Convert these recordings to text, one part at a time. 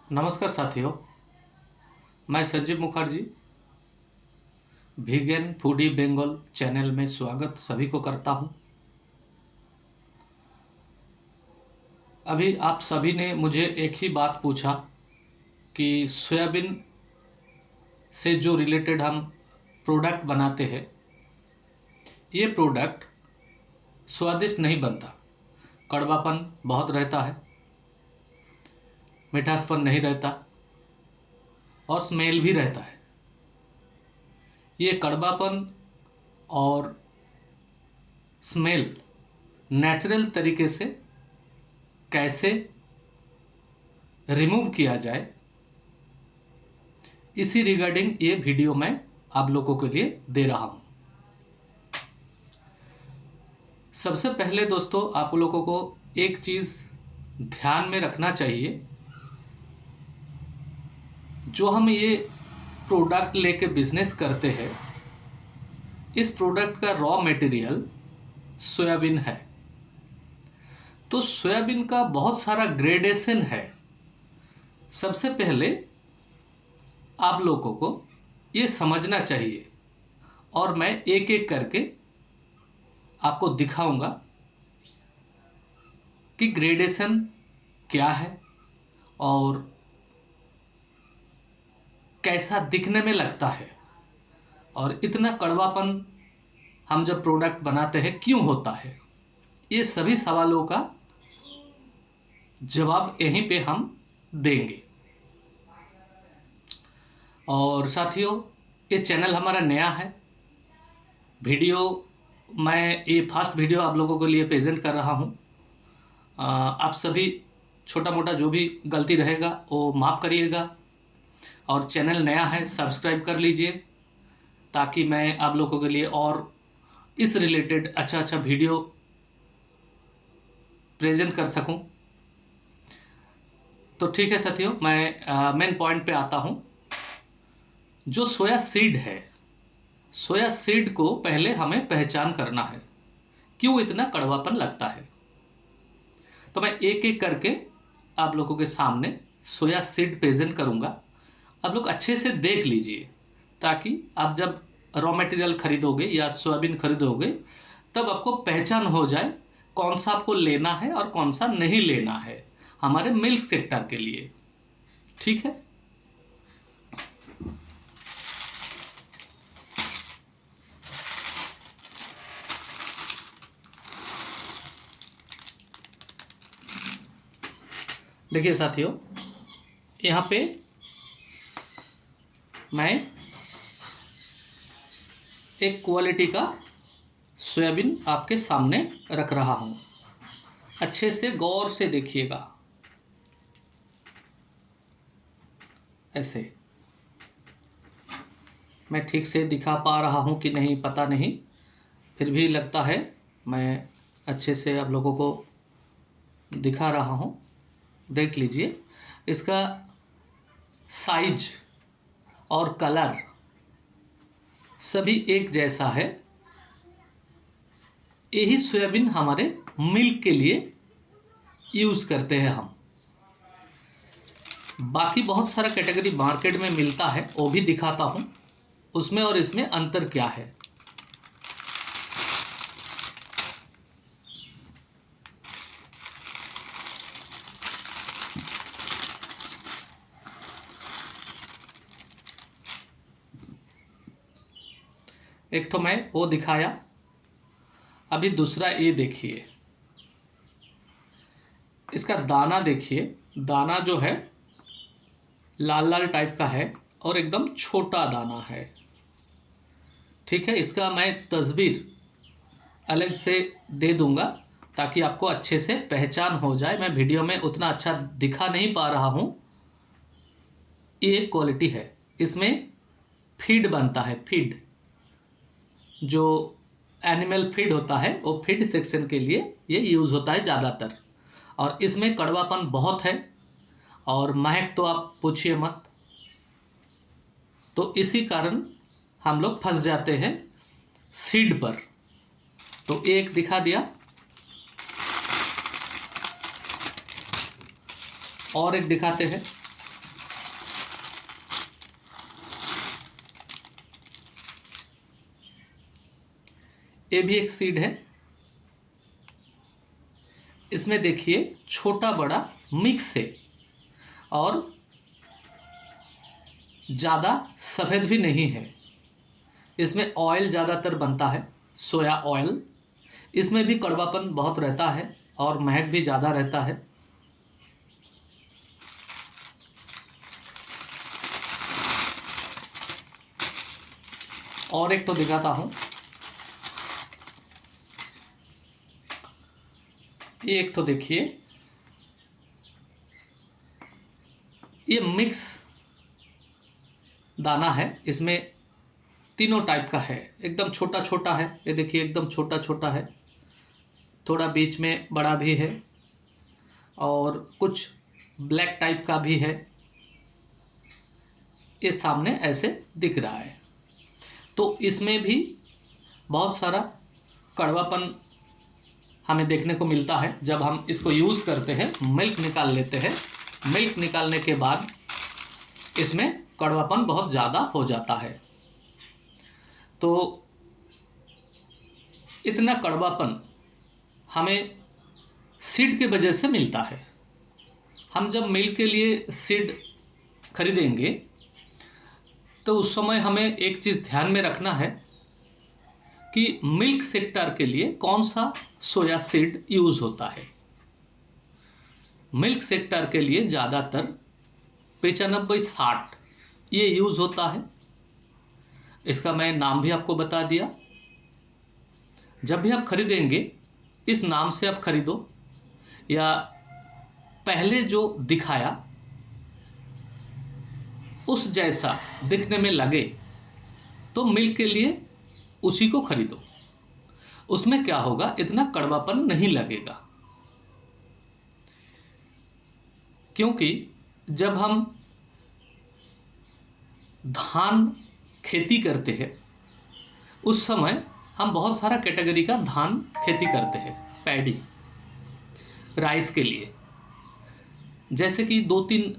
नमस्कार साथियों, मैं Sanjeev Mukherjee vegan foodie Bengal channel में स्वागत सभी को करता हूं। अभी आप सभी ने मुझे एक ही बात पूछा कि सोयाबीन से जो रिलेटेड हम प्रोडक्ट बनाते हैं, ये प्रोडक्ट स्वादिष्ट नहीं बनता। कड़वापन बहुत रहता है, मिठासपन नहीं रहता और स्मेल भी रहता है। ये कड़वापन और स्मेल नेचुरल तरीके से कैसे रिमूव किया जाए, इसी रिगार्डिंग ये वीडियो मैं आप लोगों के लिए दे रहा हूं। सबसे पहले दोस्तों, आप लोगों को एक चीज़ ध्यान में रखना चाहिए। जो हम ये प्रोडक्ट लेके बिजनेस करते हैं, इस प्रोडक्ट का रॉ मटेरियल सोयाबीन है। तो सोयाबीन का बहुत सारा ग्रेडेशन है। सबसे पहले आप लोगों को ये समझना चाहिए और मैं एक एक करके आपको दिखाऊंगा कि ग्रेडेशन क्या है और कैसा दिखने में लगता है और इतना कड़वापन हम जब प्रोडक्ट बनाते हैं क्यों होता है। ये सभी सवालों का जवाब यहीं पे हम देंगे। और साथियों, ये चैनल हमारा नया है। मैं ये फर्स्ट वीडियो आप लोगों के लिए प्रेजेंट कर रहा हूँ। आप सभी छोटा मोटा जो भी गलती रहेगा वो माफ़ करिएगा और चैनल नया है, सब्सक्राइब कर लीजिए ताकि मैं आप लोगों के लिए और इस रिलेटेड अच्छा वीडियो प्रेजेंट कर सकूं। तो ठीक है साथियों, मैं मेन पॉइंट पे आता हूं। जो सोया सीड है, सोया सीड को पहले हमें पहचान करना है, क्यों इतना कड़वापन लगता है। तो मैं एक एक करके आप लोगों के सामने सोया सीड प्रेजेंट करूंगा। आप लोग अच्छे से देख लीजिए ताकि आप जब रॉ मटेरियल खरीदोगे या सोयाबीन खरीदोगे तब आपको पहचान हो जाए कौन सा आपको लेना है और कौन सा नहीं लेना है हमारे मिल्क सेक्टर के लिए। ठीक है, देखिए साथियों, यहाँ पे मैं एक क्वालिटी का सोयाबीन आपके सामने रख रहा हूँ। अच्छे से गौर से देखिएगा। ऐसे मैं ठीक से दिखा पा रहा हूँ कि नहीं पता नहीं, फिर भी लगता है मैं अच्छे से आप लोगों को दिखा रहा हूँ। देख लीजिए, इसका साइज और कलर सभी एक जैसा है। यही सोयाबीन हमारे मिल्क के लिए यूज़ करते हैं हम। बाकी बहुत सारा कैटेगरी मार्केट में मिलता है, वो भी दिखाता हूँ उसमें और इसमें अंतर क्या है। एक तो मैं वो दिखाया, अभी दूसरा ये देखिए। इसका दाना देखिए, दाना जो है लाल लाल टाइप का है और एकदम छोटा दाना है। ठीक है, इसका मैं तस्वीर अलग से दे दूंगा ताकि आपको अच्छे से पहचान हो जाए। मैं वीडियो में उतना अच्छा दिखा नहीं पा रहा हूँ। ये क्वालिटी है, इसमें फीड बनता है। फीड जो एनिमल फीड होता है वो फीड सेक्शन के लिए ये यूज़ होता है ज़्यादातर। और इसमें कड़वापन बहुत है और महक तो आप पूछिए मत। तो इसी कारण हम लोग फंस जाते हैं सीड पर। तो एक दिखा दिया और एक दिखाते हैं। ये भी एक सीड है। इसमें देखिए छोटा बड़ा मिक्स है और ज़्यादा सफ़ेद भी नहीं है। इसमें ऑयल ज़्यादातर बनता है, सोया ऑयल। इसमें भी कड़वापन बहुत रहता है और महक भी ज़्यादा रहता है। और एक तो दिखाता हूँ, ये एक तो देखिए, ये मिक्स दाना है। इसमें तीनों टाइप का है। एकदम छोटा छोटा है, ये देखिए एकदम छोटा छोटा है, थोड़ा बीच में बड़ा भी है और कुछ ब्लैक टाइप का भी है। ये सामने ऐसे दिख रहा है। तो इसमें भी बहुत सारा कड़वापन हमें देखने को मिलता है। जब हम इसको यूज़ करते हैं, मिल्क निकाल लेते हैं, मिल्क निकालने के बाद इसमें कड़वापन बहुत ज़्यादा हो जाता है। तो इतना कड़वापन हमें सीड के वजह से मिलता है। हम जब मिल्क के लिए सीड खरीदेंगे तो उस समय हमें एक चीज़ ध्यान में रखना है कि मिल्क सेक्टर के लिए कौन सा सोया सीड यूज़ होता है। मिल्क सेक्टर के लिए ज़्यादातर 95-60 ये यूज़ होता है। इसका मैं नाम भी आपको बता दिया। जब भी आप खरीदेंगे इस नाम से आप खरीदो, या पहले जो दिखाया उस जैसा दिखने में लगे तो मिल्क के लिए उसी को खरीदो। उसमें क्या होगा, इतना कड़वापन नहीं लगेगा। क्योंकि जब हम धान खेती करते हैं उस समय हम बहुत सारा कैटेगरी का धान खेती करते हैं, पैडी, राइस के लिए। जैसे कि 2-3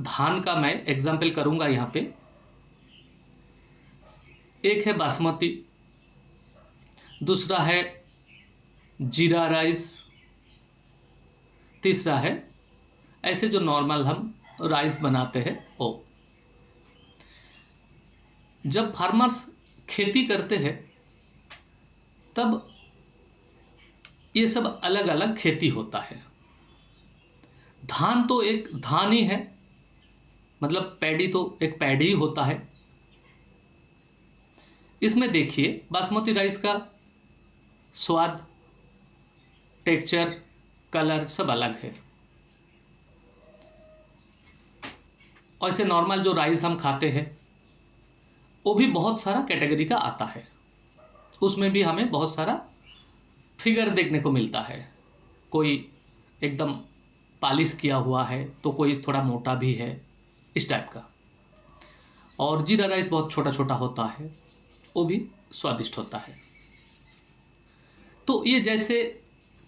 धान का मैं एग्जाम्पल करूंगा यहाँ पे। एक है बासमती, दूसरा है जीरा राइस, तीसरा है ऐसे जो नॉर्मल हम राइस बनाते हैं वो। जब फार्मर्स खेती करते हैं तब ये सब अलग अलग खेती होता है। धान तो एक धान ही है, मतलब पैडी तो एक पैडी ही होता है। इसमें देखिए बासमती राइस का स्वाद, टेक्सचर, कलर सब अलग है। और ऐसे नॉर्मल जो राइस हम खाते हैं वो भी बहुत सारा कैटेगरी का आता है। उसमें भी हमें बहुत सारा फिगर देखने को मिलता है। कोई एकदम पॉलिश किया हुआ है तो कोई थोड़ा मोटा भी है, इस टाइप का। और जीरा राइस बहुत छोटा छोटा होता है, वो भी स्वादिष्ट होता है। तो ये जैसे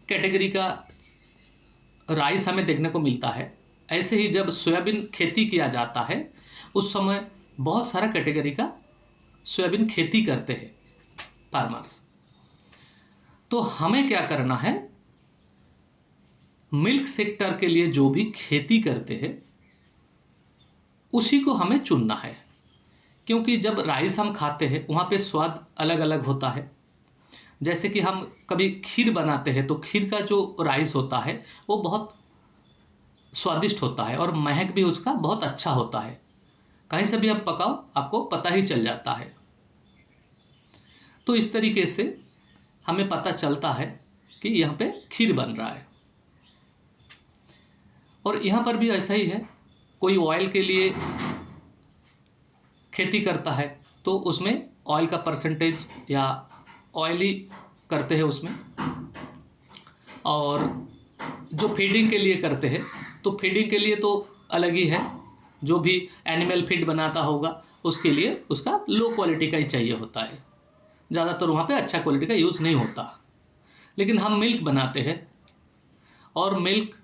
कैटेगरी का राइस हमें देखने को मिलता है, ऐसे ही जब सोयाबीन खेती किया जाता है उस समय बहुत सारा कैटेगरी का सोयाबीन खेती करते हैं फार्मर्स। तो हमें क्या करना है, मिल्क सेक्टर के लिए जो भी खेती करते हैं उसी को हमें चुनना है। क्योंकि जब राइस हम खाते हैं वहाँ पे स्वाद अलग अलग होता है। जैसे कि हम कभी खीर बनाते हैं तो खीर का जो राइस होता है वो बहुत स्वादिष्ट होता है और महक भी उसका बहुत अच्छा होता है। कहीं से भी आप पकाओ आपको पता ही चल जाता है। तो इस तरीके से हमें पता चलता है कि यहाँ पे खीर बन रहा है। और यहाँ पर भी ऐसा ही है, कोई ऑयल के लिए खेती करता है तो उसमें ऑयल का परसेंटेज या ऑयली करते हैं उसमें। और जो फीडिंग के लिए करते हैं तो फीडिंग के लिए तो अलग ही है। जो भी एनिमल फीड बनाता होगा उसके लिए उसका लो क्वालिटी का ही चाहिए होता है, ज़्यादातर वहाँ पे अच्छा क्वालिटी का यूज़ नहीं होता। लेकिन हम मिल्क बनाते हैं और मिल्क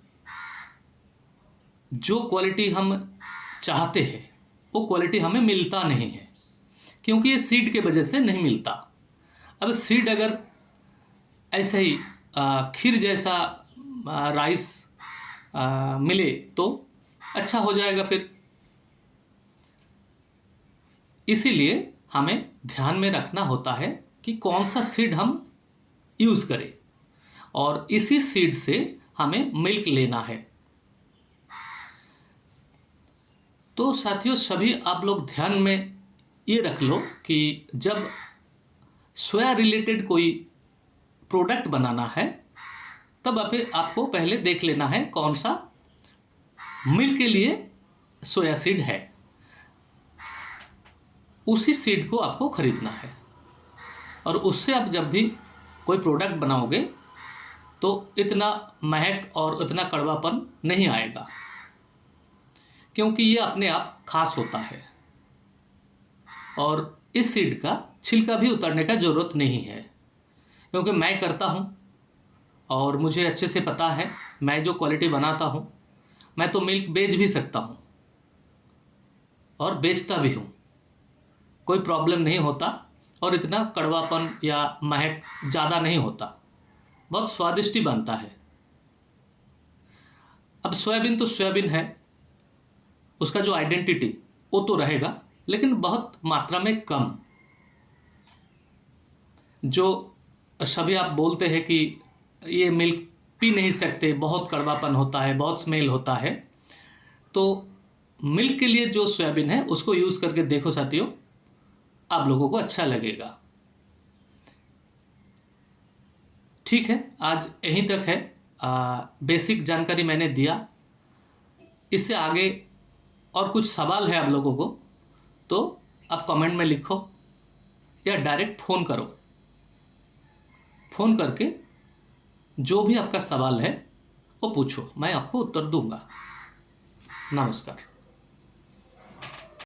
जो क्वालिटी हम चाहते हैं वो क्वालिटी हमें मिलता नहीं है, क्योंकि ये सीड के वजह से नहीं मिलता। अब सीड अगर ऐसे ही खीर जैसा राइस मिले तो अच्छा हो जाएगा फिर। इसीलिए हमें ध्यान में रखना होता है कि कौन सा सीड हम यूज़ करें, और इसी सीड से हमें मिल्क लेना है। तो साथियों, सभी आप लोग ध्यान में ये रख लो कि जब सोया रिलेटेड कोई प्रोडक्ट बनाना है तब आपको पहले देख लेना है कौन सा मिल्क के लिए सोया सीड है, उसी सीड को आपको खरीदना है। और उससे आप जब भी कोई प्रोडक्ट बनाओगे तो इतना महक और इतना कड़वापन नहीं आएगा, क्योंकि ये अपने आप खास होता है। और इस सीड का छिलका भी उतारने का ज़रूरत नहीं है, क्योंकि मैं करता हूँ और मुझे अच्छे से पता है। मैं जो क्वालिटी बनाता हूँ, मैं तो मिल्क बेच भी सकता हूँ और बेचता भी हूँ, कोई प्रॉब्लम नहीं होता। और इतना कड़वापन या महक ज़्यादा नहीं होता, बहुत स्वादिष्ट ही बनता है। अब सोयाबीन तो सोयाबीन है, उसका जो आइडेंटिटी वो तो रहेगा, लेकिन बहुत मात्रा में कम। जो सभी आप बोलते हैं कि ये मिल्क पी नहीं सकते, बहुत कड़वापन होता है, बहुत स्मेल होता है, तो मिल्क के लिए जो सोयाबीन है उसको यूज़ करके देखो साथियों, आप लोगों को अच्छा लगेगा। ठीक है, आज यहीं तक है। बेसिक जानकारी मैंने दिया। इससे आगे और कुछ सवाल है आप लोगों को तो आप कमेंट में लिखो या डायरेक्ट फ़ोन करो। फ़ोन करके जो भी आपका सवाल है वो पूछो, मैं आपको उत्तर दूंगा। नमस्कार।